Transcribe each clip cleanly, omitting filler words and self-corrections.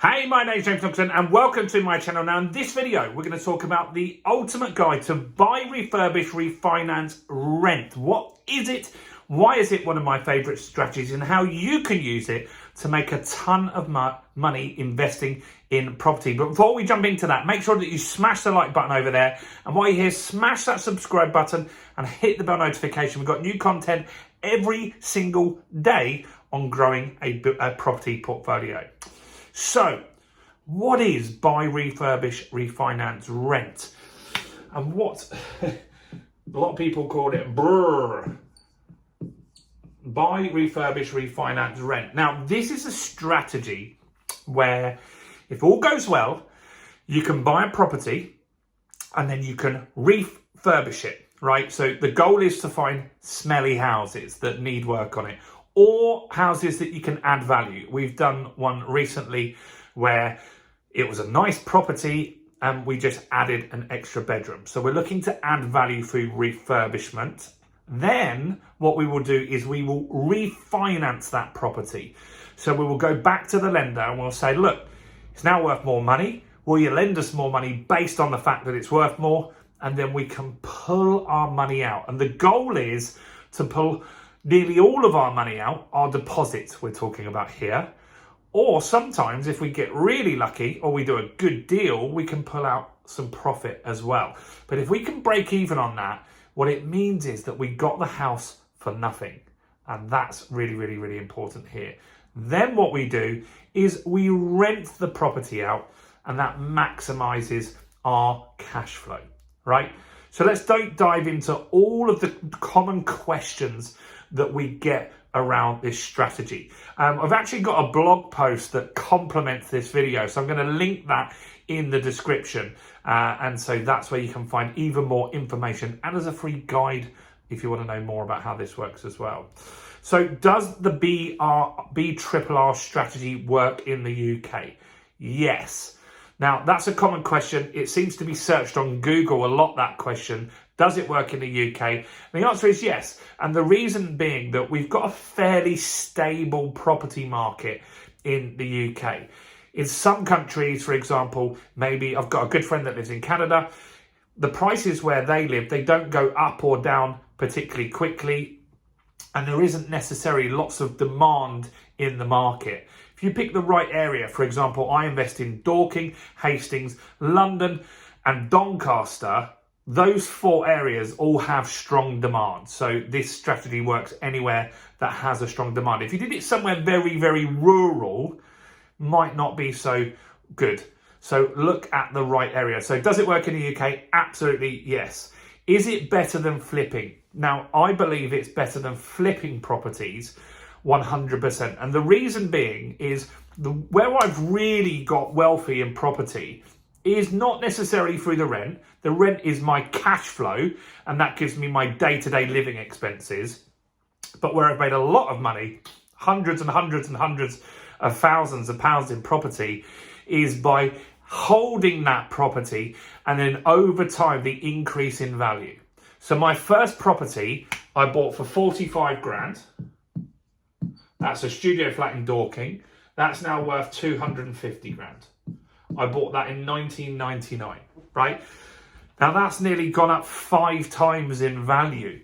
Hey, my name's James Thompson and welcome to my channel. Now in this video, we're going to talk about the ultimate guide to buy, refurbish, refinance, rent. What is it? Why is it one of my favorite strategies and how you can use it to make a ton of money investing in property. But before we jump into that, make sure that you smash the like button over there. And while you're here, smash that subscribe button and hit the bell notification. We've got new content every single day on growing a property portfolio. So, what is buy, refurbish, refinance, rent? And what a lot of people call it BRRR. Buy, refurbish, refinance, rent. Now, this is a strategy where if all goes well, you can buy a property and then you can refurbish it, right? So the goal is to find smelly houses that need work on it, or houses that you can add value. We've done one recently where it was a nice property and we just added an extra bedroom. So we're looking to add value through refurbishment. Then what we will do is we will refinance that property. So we will go back to the lender and we'll say, look, it's now worth more money. Will you lend us more money based on the fact that it's worth more? And then we can pull our money out. And the goal is to pull nearly all of our money out, our deposits we're talking about here. Or sometimes if we get really lucky or we do a good deal, we can pull out some profit as well. But if we can break even on that, what it means is that we got the house for nothing. And that's really, really, really important here. Then what we do is we rent the property out and that maximizes our cash flow, right? So let's dive into all of the common questions that we get around this strategy. I've actually got a blog post that complements this video, so I'm going to link that in the description. And so that's where you can find even more information and as a free guide if you want to know more about how this works as well. So does the BRRR strategy work in the UK? Yes. Now, that's a common question. It seems to be searched on Google a lot, that question. Does it work in the UK? And the answer is yes. And the reason being that we've got a fairly stable property market in the UK. In some countries, for example, maybe I've got a good friend that lives in Canada. The prices where they live, they don't go up or down particularly quickly. And there isn't necessarily lots of demand in the market. If you pick the right area, for example, I invest in Dorking, Hastings, London and Doncaster. Those four areas all have strong demand. So this strategy works anywhere that has a strong demand. If you did it somewhere very, very rural, might not be so good. So look at the right area. So does it work in the UK? Absolutely, yes. Is it better than flipping? Now, I believe it's better than flipping properties 100%. And the reason being is where I've really got wealthy in property is not necessarily through the rent. The rent is my cash flow and that gives me my day-to-day living expenses. But where I've made a lot of money, hundreds and hundreds and hundreds of thousands of pounds in property, is by holding that property and then over time the increase in value. So my first property I bought for 45 grand. That's a studio flat in Dorking. That's now worth 250 grand. I bought that in 1999, right? Now that's nearly gone up 5 times in value.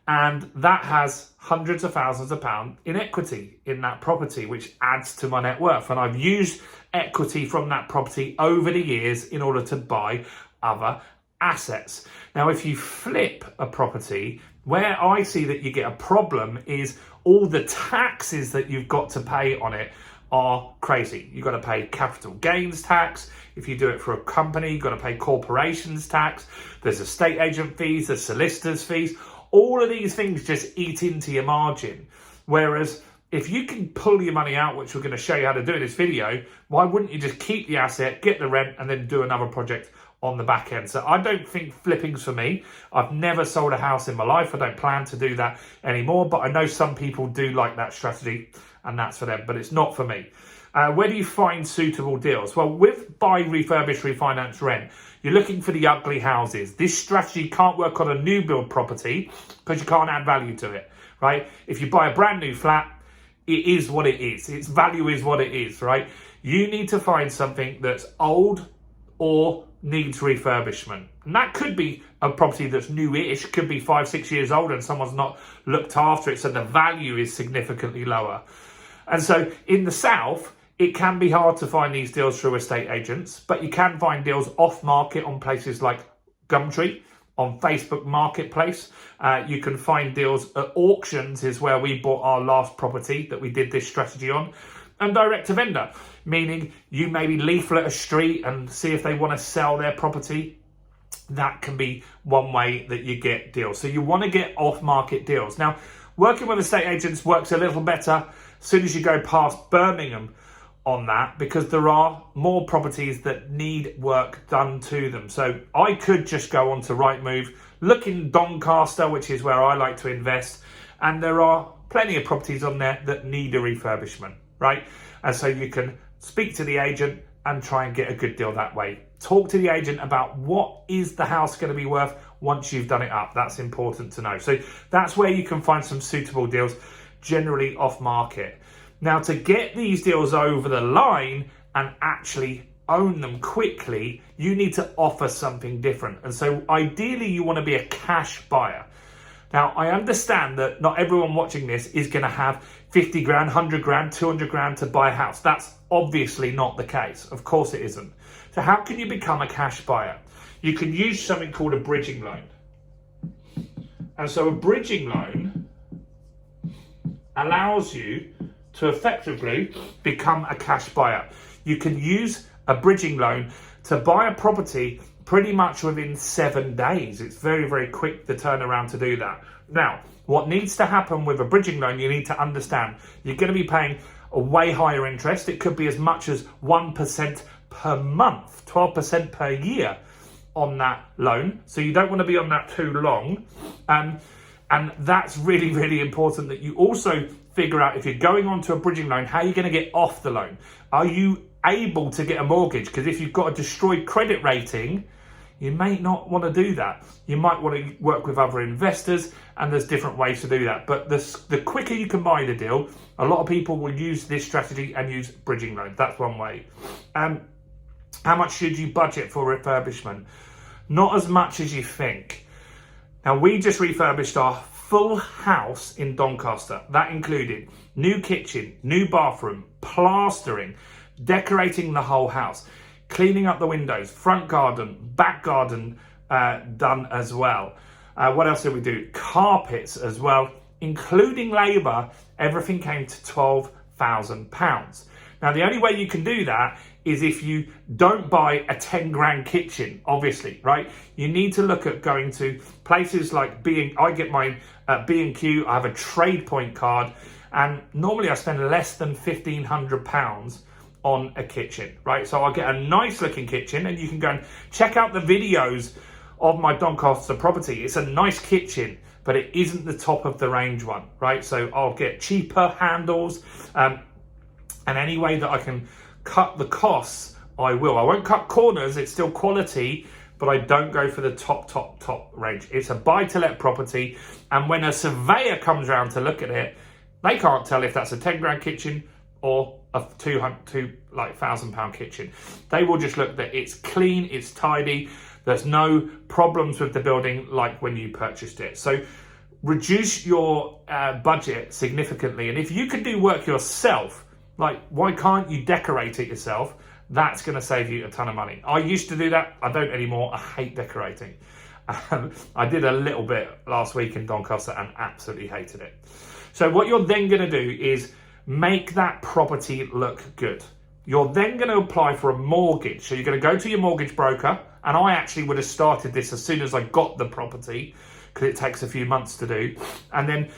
And that has hundreds of thousands of pounds in equity in that property, which adds to my net worth. And I've used equity from that property over the years in order to buy other assets. Now, if you flip a property, where I see that you get a problem is all the taxes that you've got to pay on it are crazy. You've got to pay capital gains tax. If you do it for a company, you've got to pay corporations tax. There's estate agent fees, there's solicitors fees. All of these things just eat into your margin. Whereas if you can pull your money out, which we're going to show you how to do in this video, why wouldn't you just keep the asset, get the rent, and then do another project on the back end? So I don't think flipping's for me. I've never sold a house in my life. I don't plan to do that anymore, but I know some people do like that strategy and that's for them, but it's not for me. Where do you find suitable deals? Well, with buy, refurbish, refinance, rent, you're looking for the ugly houses. This strategy can't work on a new build property because you can't add value to it, right? If you buy a brand new flat, it is what it is. Its value is what it is, right? you need to find something that's old or needs refurbishment. And that could be a property that's newish, could be 5-6 years old and someone's not looked after it, so the value is significantly lower. And so in the south, it can be hard to find these deals through estate agents, but you can find deals off market on places like Gumtree, on Facebook Marketplace. You can find deals at auctions, is where we bought our last property that we did this strategy on. And direct to vendor, meaning you maybe leaflet a street and see if they want to sell their property. That can be one way that you get deals. So you want to get off-market deals. Now, working with estate agents works a little better as soon as you go past Birmingham on that, because there are more properties that need work done to them. So I could just go on to Rightmove, look in Doncaster, which is where I like to invest, and there are plenty of properties on there that need a refurbishment, right? And so you can speak to the agent and try and get a good deal that way. Talk to the agent about what is the house going to be worth once you've done it up. That's important to know. So that's where you can find some suitable deals, generally off market. Now, to get these deals over the line and actually own them quickly, you need to offer something different. And so ideally you want to be a cash buyer. Now, I understand that not everyone watching this is going to have 50 grand, 100 grand, 200 grand to buy a house. That's obviously not the case. Of course it isn't. So how can you become a cash buyer? You can use something called a bridging loan. And so a bridging loan allows you to effectively become a cash buyer. You can use a bridging loan to buy a property pretty much within 7 days. It's very, very quick to turn around to do that. Now, what needs to happen with a bridging loan, you need to understand, you're going to be paying a way higher interest. It could be as much as 1% per month, 12% per year on that loan. So you don't want to be on that too long. And that's really, really important that you also figure out, if you're going on to a bridging loan, how you're going to get off the loan. Are you able to get a mortgage? Because if you've got a destroyed credit rating, you may not want to do that. You might want to work with other investors, and there's different ways to do that. But the quicker you can buy the deal, a lot of people will use this strategy and use bridging loans. That's one way. How much should you budget for refurbishment? Not as much as you think. Now, we just refurbished our full house in Doncaster. That included new kitchen, new bathroom, plastering, decorating the whole house, cleaning up the windows, front garden, back garden done as well. What else did we do? Carpets as well, including labour. Everything came to £12,000. Now, the only way you can do that is if you don't buy a 10 grand kitchen, obviously, right? You need to look at going to places like I get mine at B&Q. I have a Trade Point card, and normally I spend less than £1,500 on a kitchen, right? So I'll get a nice looking kitchen, and you can go and check out the videos of my Doncaster property. It's a nice kitchen, but it isn't the top of the range one, right? So I'll get cheaper handles, and any way that I can cut the costs, I will. I won't cut corners, it's still quality, but I don't go for the top range. It's a buy-to-let property, and when a surveyor comes around to look at it, they can't tell if that's a 10 grand kitchen or a £1,000 kitchen. They will just look that it's clean, it's tidy, there's no problems with the building like when you purchased it. So reduce your budget significantly, and if you can do work yourself, like, why can't you decorate it yourself? That's going to save you a ton of money. I used to do that. I don't anymore. I hate decorating. I did a little bit last week in Doncaster and absolutely hated it. So what you're then going to do is make that property look good. You're then going to apply for a mortgage. So you're going to go to your mortgage broker. And I actually would have started this as soon as I got the property, because it takes a few months to do. And then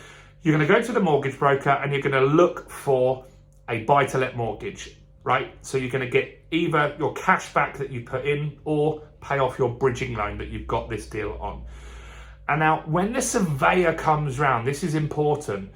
you're going to go to the mortgage broker and you're going to look for a buy-to-let mortgage, right? So you're going to get either your cash back that you put in or pay off your bridging loan that you've got this deal on. And now when the surveyor comes round, this is important,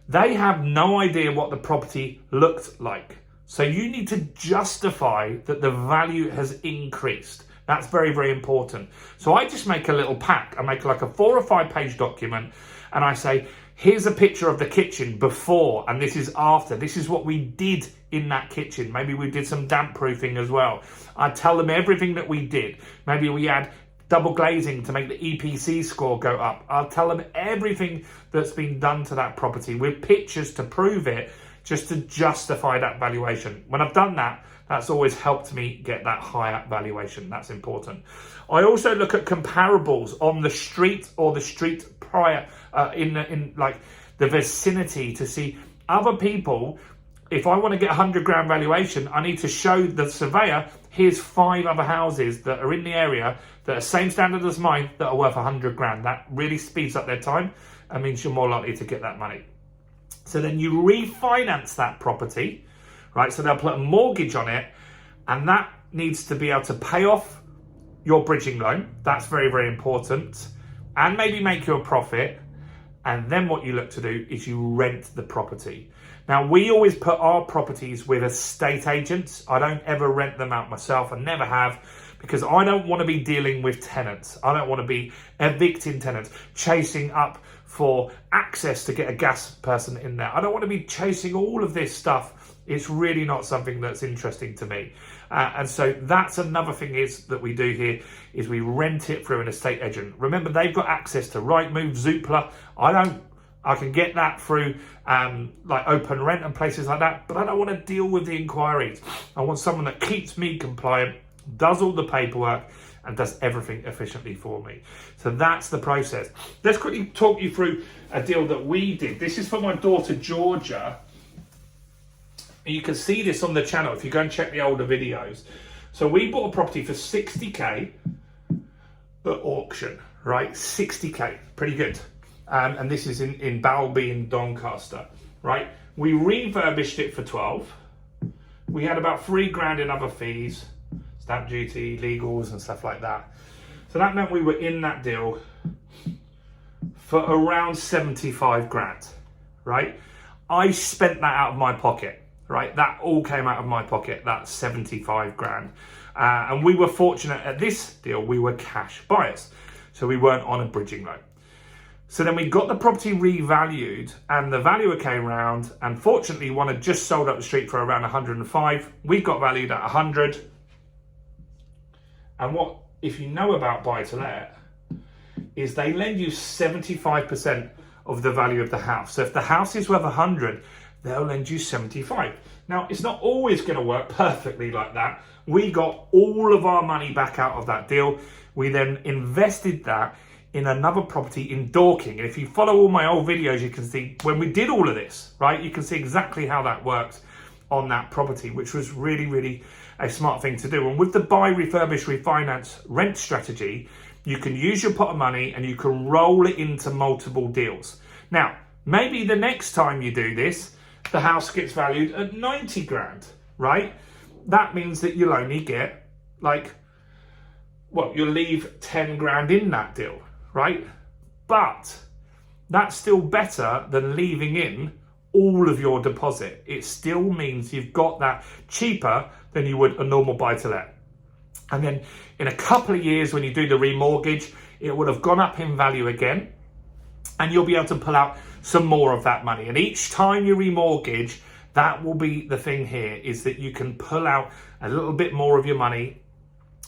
they have no idea what the property looked like. So you need to justify that the value has increased. That's very, very important. So I just make a little pack. I make like a 4 or 5 page document, and I say, Here's a picture of the kitchen before, and this is after. This is what we did in that kitchen. Maybe we did some damp proofing as well. I tell them everything that we did. Maybe we had double glazing to make the EPC score go up. I'll tell them everything that's been done to that property with pictures to prove it, just to justify that valuation. When I've done that, that's always helped me get that higher valuation. That's important. I also look at comparables on the street or the street prior, in like the vicinity, to see other people. If I want to get 100 grand valuation, I need to show the surveyor, here's 5 other houses that are in the area that are same standard as mine that are worth 100 grand. That really speeds up their time and means you're more likely to get that money. So then you refinance that property, right? So they'll put a mortgage on it, and that needs to be able to pay off your bridging loan. That's very, very important. And maybe make you a profit. And then what you look to do is you rent the property. Now, we always put our properties with estate agents. I don't ever rent them out myself. I never have, because I don't want to be dealing with tenants. I don't want to be evicting tenants, chasing up for access to get a gas person in there. I don't want to be chasing all of this stuff. It's really not something that's interesting to me. And so that's another thing is that we do here, is we rent it through an estate agent. Remember, they've got access to Rightmove, Zoopla. I can get that through like Open Rent and places like that, but I don't want to deal with the inquiries. I want someone that keeps me compliant, does all the paperwork, and does everything efficiently for me. So that's the process. Let's quickly talk you through a deal that we did. This is for my daughter, Georgia. And you can see this on the channel if you go and check the older videos. So we bought a property for 60k at auction, right? 60k, pretty good. And this is in Balby in Doncaster, right? We refurbished it for 12. We had about 3 grand in other fees, stamp duty, legals and stuff like that. So that meant we were in that deal for around 75 grand, right? I spent that out of my pocket, right? That all came out of my pocket, that's 75 grand. And we were fortunate at this deal, we were cash buyers. So we weren't on a bridging loan. So then we got the property revalued, and the valuer came round, and fortunately one had just sold up the street for around 105. We got valued at 100. And what, if you know about buy to let, is they lend you 75% of the value of the house. So if the house is worth 100, they'll lend you 75. Now, it's not always going to work perfectly like that. We got all of our money back out of that deal. We then invested that in another property in Dorking. And if you follow all my old videos, you can see when we did all of this, right? You can see exactly how that worked on that property, which was really, really a smart thing to do. And with the buy, refurbish, refinance rent strategy, you can use your pot of money and you can roll it into multiple deals. Now, maybe the next time you do this, the house gets valued at 90 grand, right? That means that you'll only get you'll leave 10 grand in that deal, right? But that's still better than leaving in all of your deposit. It still means you've got that cheaper than you would a normal buy-to-let. And then in a couple of years, when you do the remortgage, it would have gone up in value again, and you'll be able to pull out some more of that money. And each time you remortgage, that will be the thing here, is that you can pull out a little bit more of your money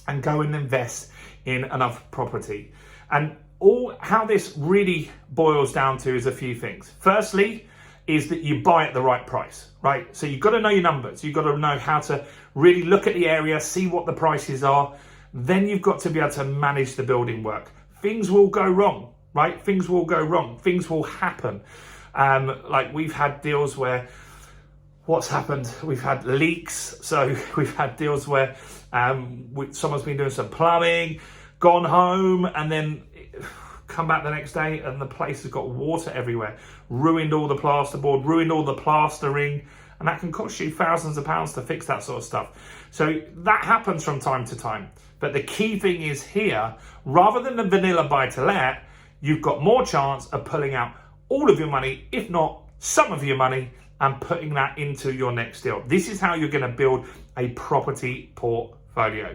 and go and invest in another property. And how this really boils down to is a few things. Firstly, is that you buy at the right price, right? So you've got to know your numbers. You've got to know how to really look at the area, see what the prices are. Then you've got to be able to manage the building work. Things will go wrong, right? Things will go wrong. Things will happen. Like we've had deals where what's happened, we've had leaks. So we've had deals where someone's been doing some plumbing, gone home, and then come back the next day and the place has got water everywhere, ruined all the plasterboard, ruined all the plastering, and that can cost you thousands of pounds to fix that sort of stuff. So that happens from time to time. But the key thing is here, rather than the vanilla buy-to-let, you've got more chance of pulling out all of your money, if not some of your money, and putting that into your next deal. This is how you're going to build a property portfolio.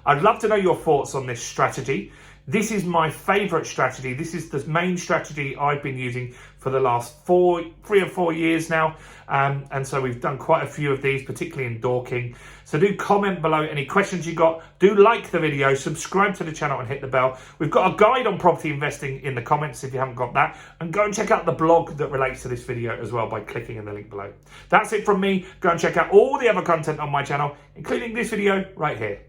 I'd love to know your thoughts on this strategy. This is my favorite strategy. This is the main strategy I've been using for the last 3 or 4 years now. And so we've done quite a few of these, particularly in Dorking. So do comment below any questions you got. Do like the video, subscribe to the channel and hit the bell. We've got a guide on property investing in the comments if you haven't got that. And go and check out the blog that relates to this video as well by clicking in the link below. That's it from me. Go and check out all the other content on my channel, including this video right here.